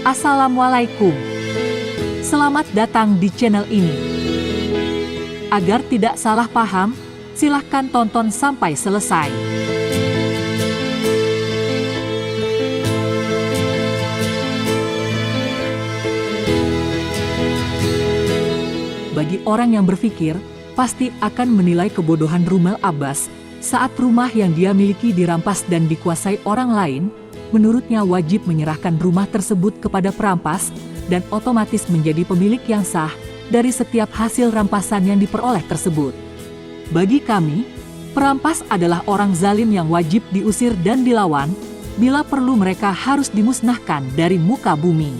Assalamualaikum. Selamat datang di channel ini. Agar tidak salah paham, silahkan tonton sampai selesai. Bagi orang yang berpikir, pasti akan menilai kebodohan Rumel Abbas saat rumah yang dia miliki dirampas dan dikuasai orang lain. Menurutnya wajib menyerahkan rumah tersebut kepada perampas dan otomatis menjadi pemilik yang sah dari setiap hasil rampasan yang diperoleh tersebut. Bagi kami, perampas adalah orang zalim yang wajib diusir dan dilawan. Bila perlu mereka harus dimusnahkan dari muka bumi.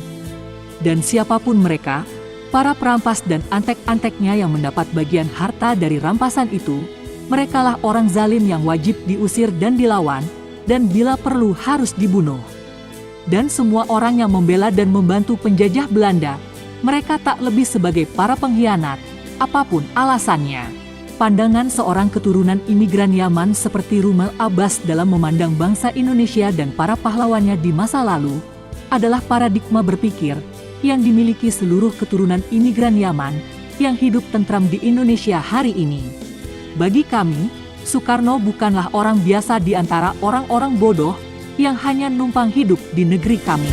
Dan siapapun mereka, para perampas dan antek-anteknya yang mendapat bagian harta dari rampasan itu, merekalah orang zalim yang wajib diusir dan dilawan, dan bila perlu harus dibunuh. Dan semua orang yang membela dan membantu penjajah Belanda, mereka tak lebih sebagai para pengkhianat, apapun alasannya. Pandangan seorang keturunan imigran Yaman seperti Rumel Abbas dalam memandang bangsa Indonesia dan para pahlawannya di masa lalu, adalah paradigma berpikir yang dimiliki seluruh keturunan imigran Yaman yang hidup tentram di Indonesia hari ini. Bagi kami, Soekarno bukanlah orang biasa di antara orang-orang bodoh yang hanya numpang hidup di negeri kami.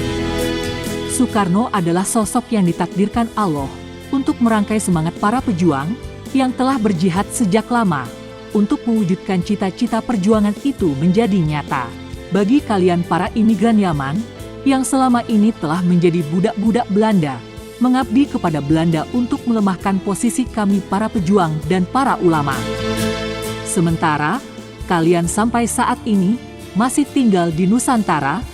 Soekarno adalah sosok yang ditakdirkan Allah untuk merangkai semangat para pejuang yang telah berjihad sejak lama untuk mewujudkan cita-cita perjuangan itu menjadi nyata. Bagi kalian para imigran Yaman yang selama ini telah menjadi budak-budak Belanda, mengabdi kepada Belanda untuk melemahkan posisi kami para pejuang dan para ulama. Sementara, kalian sampai saat ini masih tinggal di Nusantara,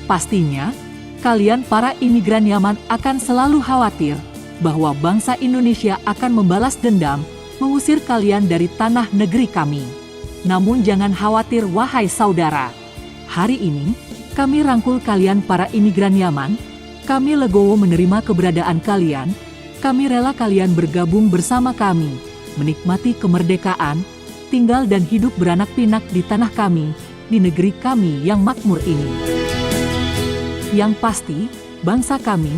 pastinya, kalian para imigran Yaman akan selalu khawatir bahwa bangsa Indonesia akan membalas dendam, mengusir kalian dari tanah negeri kami. Namun jangan khawatir wahai saudara. Hari ini, kami rangkul kalian para imigran Yaman, kami legowo menerima keberadaan kalian, kami rela kalian bergabung bersama kami, menikmati kemerdekaan, tinggal dan hidup beranak pinak di tanah kami, di negeri kami yang makmur ini. Yang pasti, bangsa kami,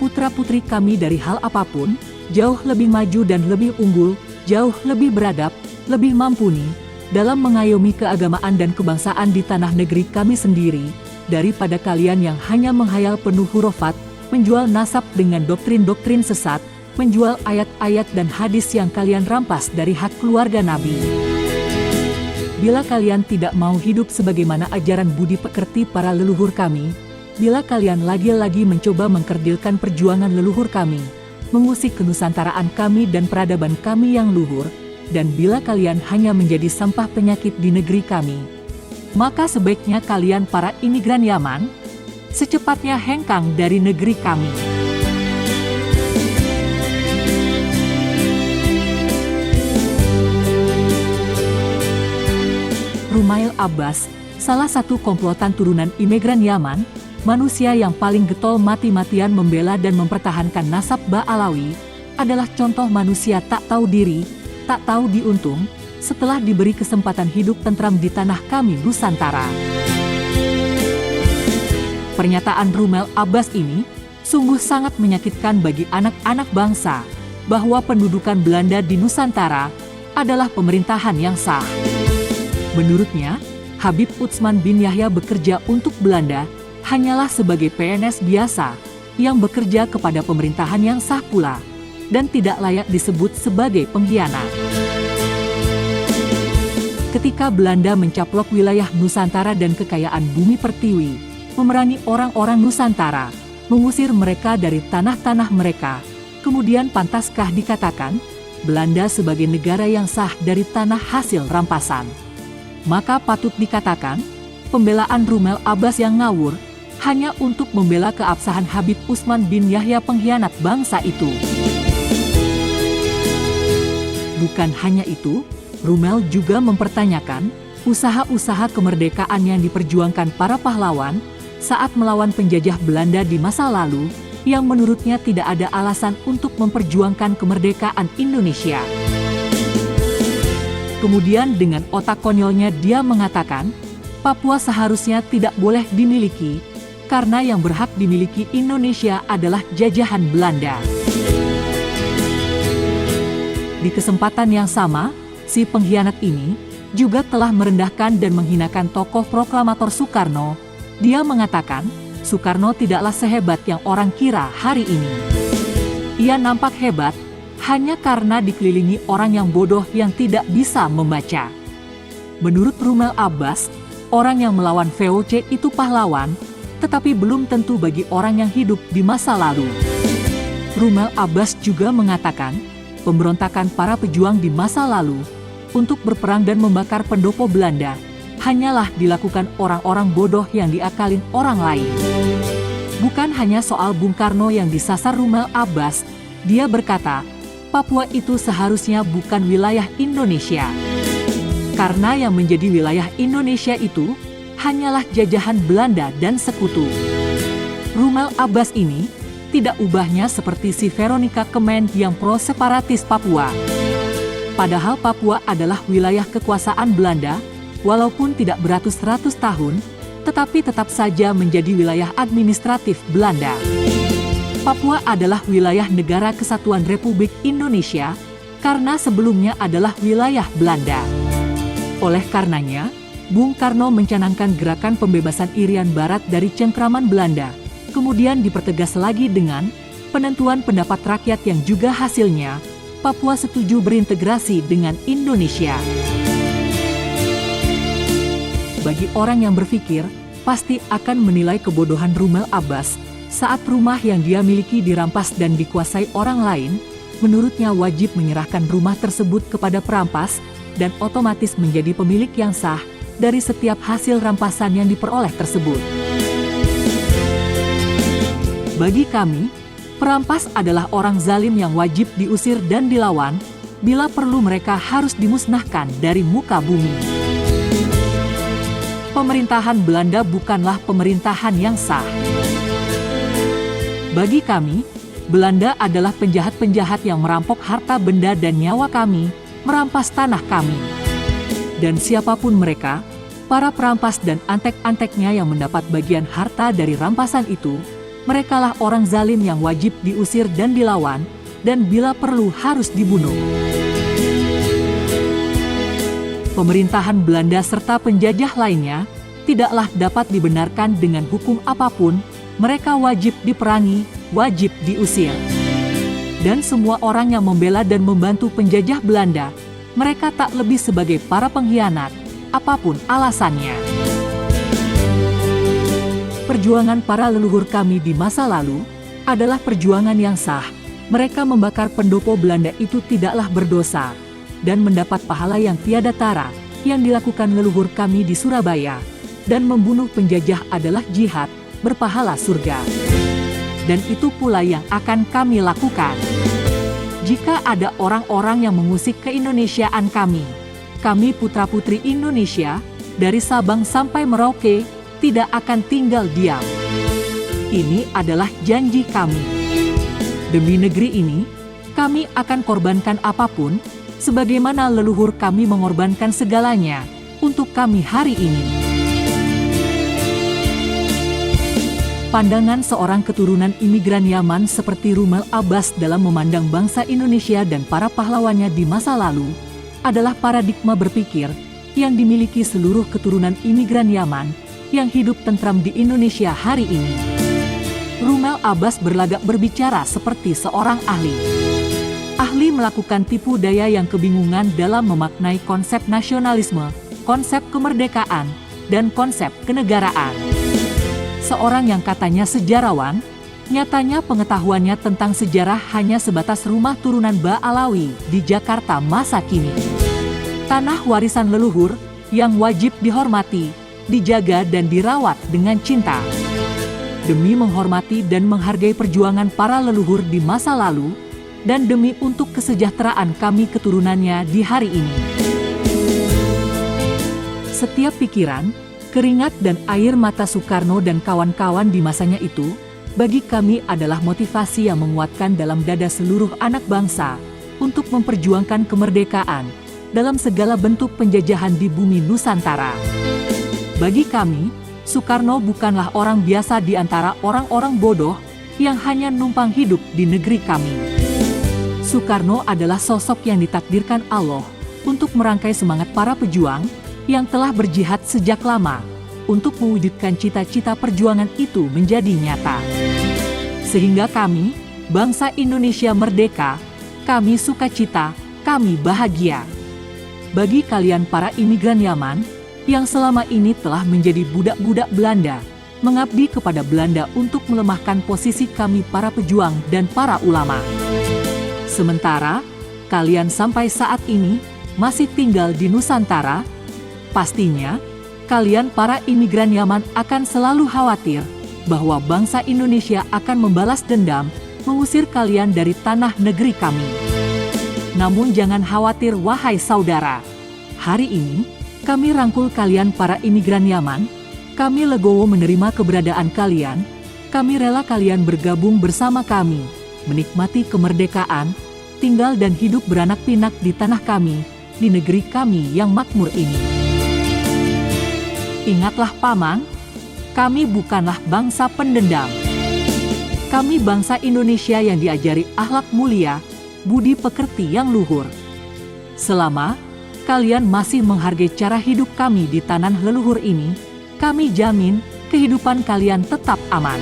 putra-putri kami dari hal apapun, jauh lebih maju dan lebih unggul, jauh lebih beradab, lebih mumpuni, dalam mengayomi keagamaan dan kebangsaan di tanah negeri kami sendiri, daripada kalian yang hanya menghayal penuh hurufat, menjual nasab dengan doktrin-doktrin sesat, menjual ayat-ayat dan hadis yang kalian rampas dari hak keluarga Nabi. Bila kalian tidak mau hidup sebagaimana ajaran budi pekerti para leluhur kami, bila kalian lagi-lagi mencoba mengkerdilkan perjuangan leluhur kami, mengusik kenusantaraan kami dan peradaban kami yang luhur, dan bila kalian hanya menjadi sampah penyakit di negeri kami, maka sebaiknya kalian para imigran Yaman, secepatnya hengkang dari negeri kami. Rumel Abbas, salah satu komplotan turunan imigran Yaman, manusia yang paling getol mati-matian membela dan mempertahankan nasab Ba'alawi, adalah contoh manusia tak tahu diri, tak tahu diuntung, setelah diberi kesempatan hidup tentram di tanah kami Nusantara. Pernyataan Rumel Abbas ini sungguh sangat menyakitkan bagi anak-anak bangsa, bahwa pendudukan Belanda di Nusantara adalah pemerintahan yang sah. Menurutnya, Habib Utsman bin Yahya bekerja untuk Belanda hanyalah sebagai PNS biasa yang bekerja kepada pemerintahan yang sah pula dan tidak layak disebut sebagai pengkhianat. Ketika Belanda mencaplok wilayah Nusantara dan kekayaan bumi pertiwi, memerangi orang-orang Nusantara, mengusir mereka dari tanah-tanah mereka, kemudian pantaskah dikatakan Belanda sebagai negara yang sah dari tanah hasil rampasan? Maka patut dikatakan, pembelaan Rumel Abbas yang ngawur, hanya untuk membela keabsahan Habib Utsman bin Yahya pengkhianat bangsa itu. Bukan hanya itu, Rumel juga mempertanyakan, usaha-usaha kemerdekaan yang diperjuangkan para pahlawan, saat melawan penjajah Belanda di masa lalu, yang menurutnya tidak ada alasan untuk memperjuangkan kemerdekaan Indonesia. Kemudian dengan otak konyolnya dia mengatakan, Papua seharusnya tidak boleh dimiliki, karena yang berhak dimiliki Indonesia adalah jajahan Belanda. Di kesempatan yang sama, si pengkhianat ini juga telah merendahkan dan menghinakan tokoh proklamator Soekarno. Dia mengatakan, Soekarno tidaklah sehebat yang orang kira hari ini. Ia nampak hebat hanya karena dikelilingi orang yang bodoh yang tidak bisa membaca. Menurut Rommel Abbas, orang yang melawan VOC itu pahlawan, tetapi belum tentu bagi orang yang hidup di masa lalu. Rommel Abbas juga mengatakan, pemberontakan para pejuang di masa lalu untuk berperang dan membakar pendopo Belanda hanyalah dilakukan orang-orang bodoh yang diakalin orang lain. Bukan hanya soal Bung Karno yang disasar Rommel Abbas, dia berkata, Papua itu seharusnya bukan wilayah Indonesia. Karena yang menjadi wilayah Indonesia itu hanyalah jajahan Belanda dan sekutu. Rommel Abbas ini tidak ubahnya seperti si Veronica Kemen yang pro-separatis Papua. Padahal Papua adalah wilayah kekuasaan Belanda, walaupun tidak beratus-ratus tahun, tetapi tetap saja menjadi wilayah administratif Belanda. Papua adalah wilayah Negara Kesatuan Republik Indonesia, karena sebelumnya adalah wilayah Belanda. Oleh karenanya, Bung Karno mencanangkan gerakan pembebasan Irian Barat dari cengkraman Belanda, kemudian dipertegas lagi dengan penentuan pendapat rakyat yang juga hasilnya, Papua setuju berintegrasi dengan Indonesia. Bagi orang yang berpikir, pasti akan menilai kebodohan Rommel Abbas saat rumah yang dia miliki dirampas dan dikuasai orang lain, menurutnya wajib menyerahkan rumah tersebut kepada perampas, dan otomatis menjadi pemilik yang sah dari setiap hasil rampasan yang diperoleh tersebut. Bagi kami, perampas adalah orang zalim yang wajib diusir dan dilawan, bila perlu mereka harus dimusnahkan dari muka bumi. Pemerintahan Belanda bukanlah pemerintahan yang sah. Bagi kami, Belanda adalah penjahat-penjahat yang merampok harta benda dan nyawa kami, merampas tanah kami. Dan siapapun mereka, para perampas dan antek-anteknya yang mendapat bagian harta dari rampasan itu, merekalah orang zalim yang wajib diusir dan dilawan, dan bila perlu harus dibunuh. Pemerintahan Belanda serta penjajah lainnya tidaklah dapat dibenarkan dengan hukum apapun, mereka wajib diperangi, wajib diusir. Dan semua orang yang membela dan membantu penjajah Belanda, mereka tak lebih sebagai para pengkhianat, apapun alasannya. Perjuangan para leluhur kami di masa lalu adalah perjuangan yang sah. Mereka membakar pendopo Belanda itu tidaklah berdosa, dan mendapat pahala yang tiada tara yang dilakukan leluhur kami di Surabaya, dan membunuh penjajah adalah jihad, berpahala surga. Dan itu pula yang akan kami lakukan. Jika ada orang-orang yang mengusik keindonesiaan kami putra-putri Indonesia, dari Sabang sampai Merauke, tidak akan tinggal diam. Ini adalah janji kami. Demi negeri ini, kami akan korbankan apapun, sebagaimana leluhur kami mengorbankan segalanya untuk kami hari ini. Pandangan seorang keturunan imigran Yaman seperti Rommel Abbas dalam memandang bangsa Indonesia dan para pahlawannya di masa lalu adalah paradigma berpikir yang dimiliki seluruh keturunan imigran Yaman yang hidup tentram di Indonesia hari ini. Rommel Abbas berlagak berbicara seperti seorang ahli. Ahli melakukan tipu daya yang kebingungan dalam memaknai konsep nasionalisme, konsep kemerdekaan, dan konsep kenegaraan. Seorang yang katanya sejarawan, nyatanya pengetahuannya tentang sejarah hanya sebatas rumah turunan Ba Alawi di Jakarta masa kini. Tanah warisan leluhur yang wajib dihormati, dijaga dan dirawat dengan cinta. Demi menghormati dan menghargai perjuangan para leluhur di masa lalu, dan demi untuk kesejahteraan kami keturunannya di hari ini. Setiap pikiran, keringat dan air mata Soekarno dan kawan-kawan di masanya itu, bagi kami adalah motivasi yang menguatkan dalam dada seluruh anak bangsa untuk memperjuangkan kemerdekaan dalam segala bentuk penjajahan di bumi Nusantara. Bagi kami, Soekarno bukanlah orang biasa di antara orang-orang bodoh yang hanya numpang hidup di negeri kami. Soekarno adalah sosok yang ditakdirkan Allah untuk merangkai semangat para pejuang yang telah berjihad sejak lama untuk mewujudkan cita-cita perjuangan itu menjadi nyata. Sehingga kami, bangsa Indonesia merdeka, kami sukacita, kami bahagia. Bagi kalian para imigran Yaman yang selama ini telah menjadi budak-budak Belanda, mengabdi kepada Belanda untuk melemahkan posisi kami para pejuang dan para ulama. Sementara, kalian sampai saat ini masih tinggal di Nusantara, pastinya, kalian para imigran Yaman akan selalu khawatir bahwa bangsa Indonesia akan membalas dendam, mengusir kalian dari tanah negeri kami. Namun jangan khawatir wahai saudara. Hari ini, kami rangkul kalian para imigran Yaman. Kami legowo menerima keberadaan kalian, kami rela kalian bergabung bersama kami, menikmati kemerdekaan, tinggal dan hidup beranak pinak di tanah kami, di negeri kami yang makmur ini. Ingatlah Paman, kami bukanlah bangsa pendendam. Kami bangsa Indonesia yang diajari akhlak mulia, budi pekerti yang luhur. Selama kalian masih menghargai cara hidup kami di tanah leluhur ini, kami jamin kehidupan kalian tetap aman.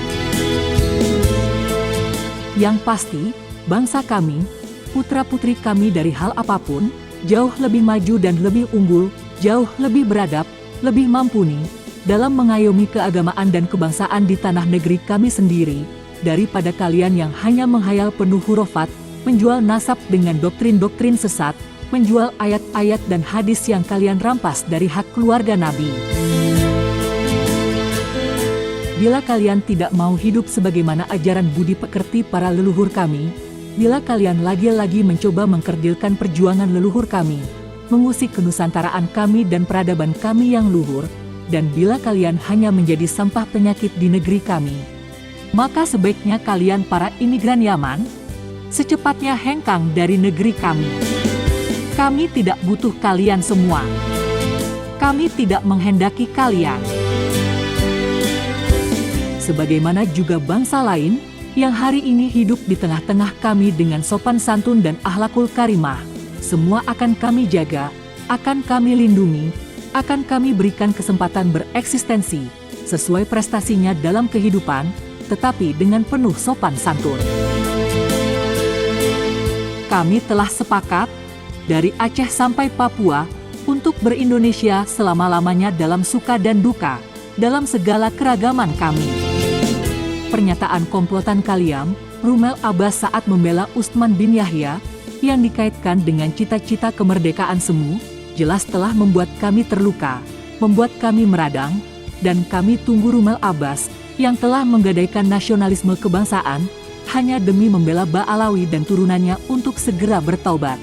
Yang pasti, bangsa kami, putra-putri kami dari hal apapun, jauh lebih maju dan lebih unggul, jauh lebih beradab, lebih mumpuni, dalam mengayomi keagamaan dan kebangsaan di tanah negeri kami sendiri, daripada kalian yang hanya menghayal penuh hurufat, menjual nasab dengan doktrin-doktrin sesat, menjual ayat-ayat dan hadis yang kalian rampas dari hak keluarga Nabi. Bila kalian tidak mau hidup sebagaimana ajaran budi pekerti para leluhur kami, bila kalian lagi-lagi mencoba mengkerdilkan perjuangan leluhur kami, mengusik kenusantaraan kami dan peradaban kami yang luhur, dan bila kalian hanya menjadi sampah penyakit di negeri kami, maka sebaiknya kalian para imigran Yaman, secepatnya hengkang dari negeri kami. Kami tidak butuh kalian semua. Kami tidak menghendaki kalian. Sebagaimana juga bangsa lain yang hari ini hidup di tengah-tengah kami dengan sopan santun dan akhlakul karimah, semua akan kami jaga, akan kami lindungi, akan kami berikan kesempatan bereksistensi sesuai prestasinya dalam kehidupan, tetapi dengan penuh sopan santun. Kami telah sepakat dari Aceh sampai Papua untuk berindonesia selama-lamanya dalam suka dan duka, dalam segala keragaman kami. Pernyataan komplotan Kaliam, Rumel Abbas saat membela Utsman bin Yahya, yang dikaitkan dengan cita-cita kemerdekaan semu, jelas telah membuat kami terluka, membuat kami meradang, dan kami tunggu Rumel Abbas, yang telah menggadaikan nasionalisme kebangsaan, hanya demi membela Ba'alawi dan turunannya untuk segera bertaubat.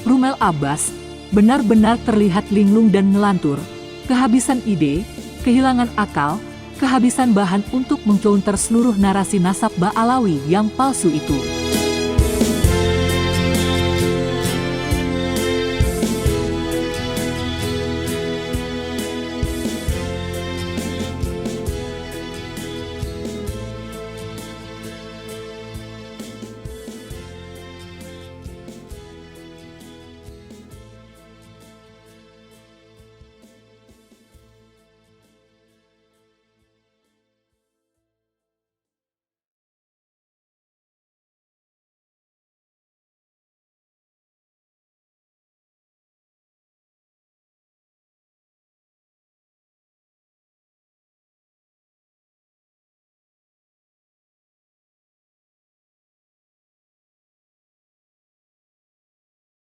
Rumel Abbas benar-benar terlihat linglung dan ngelantur, kehabisan ide, kehilangan akal, kehabisan bahan untuk mengcounter seluruh narasi nasab Ba'alawi yang palsu itu.